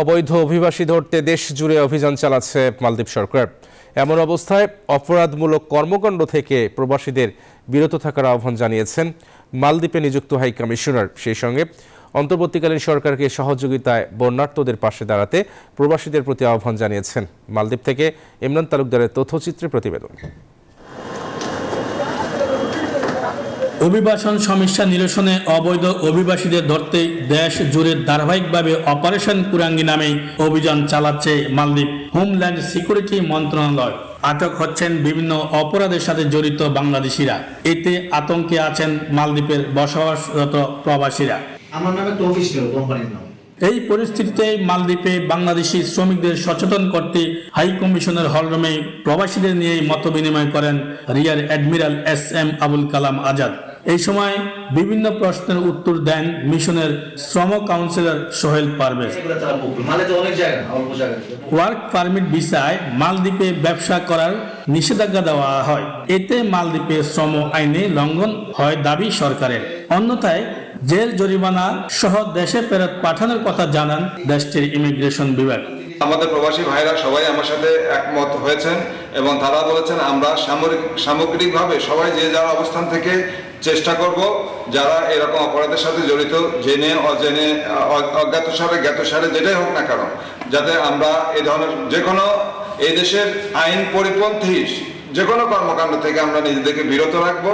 অবৈধ অভিবাসী ধরতে দেশ জুড়ে অভিযান চালাচ্ছে মালদ্বীপ সরকার। এমন অবস্থায় অপরাধমূলক কর্মকাণ্ড থেকে প্রবাসীদের বিরত থাকার আহ্বান জানিয়েছেন মালদ্বীপে নিযুক্ত হাই কমিশনার। সেই সঙ্গে অন্তর্বর্তীকালীন সরকারকে সহযোগিতায় বন্যার্তদের পাশে দাঁড়াতে প্রবাসীদের প্রতি আহ্বান জানিয়েছেন। মালদ্বীপ থেকে ইমরান তালুকদারের তথ্যচিত্রে প্রতিবেদন। অভিবাসন সমস্যা নিরসনে অবৈধ অভিবাসীদের ধরতে দেশ জুড়ে ধারাবাহিকভাবে অপারেশন কুরাঙ্গি নামে অভিযান চালাচ্ছে মালদ্বীপ হোমল্যান্ড সিকিউরিটি মন্ত্রণালয়। আটক হচ্ছেন বিভিন্ন অপরাধের সাথে জড়িত বাংলাদেশিরা। এতে আতঙ্কে আছেন মালদ্বীপের বসবাসরত প্রবাসীরা। আমার নামে তো অফিস নেই, কোম্পানির নাম। এই পরিস্থিতিতে মালদ্বীপে বাংলাদেশি শ্রমিকদের সচেতন করতে হাই কমিশনের হলরুমে প্রবাসীদের নিয়ে মতবিনিময় করেন rear admiral SM Abul Kalam Azad. এই সময় বিভিন্ন প্রশ্নের উত্তর দেন মিশনের শ্রম councillor Sohel Parvez. Work permit ভিসায় মালদ্বীপে ব্যবসা করার নিষেধাজ্ঞা দেওয়া হয়। এতে মালদ্বীপে শ্রম আইনে লঙ্ঘন হয় দাবি সরকারের। অন্যথায় জেল জরিমানা সহ দেশে ফেরত পাঠানোর কথা জানান দেশটির ইমিগ্রেশন বিভাগ। আমাদের প্রবাসী ভাইরা সবাই আমার সাথে একমত হয়েছেন এবং তারা বলেছেন আমরা সামগ্রিকভাবে সবাই যে যার অবস্থান থেকে চেষ্টা করব যারা এরকম অপরাধের সাথে জড়িত, জেনে অজেনে অজ্ঞাতসারে জ্ঞাতসারে যেটাই হোক না কেন, যাতে আমরা এই ধরনের যে কোনো এই দেশের আইন পরিপন্থী যে কোনো কর্মকাণ্ড থেকে আমরা নিজেদেরকে বিরত রাখবো।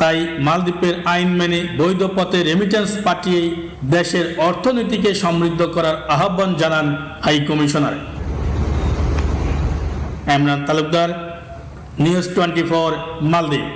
তাই মালদ্বীপের আইন মেনে বৈধ পথে রেমিটেন্স পাঠিয়ে দেশের অর্থনীতিকে সমৃদ্ধ করার আহ্বান জানান high commissioner. Imran Talukdar, news 24, মালদ্বীপ।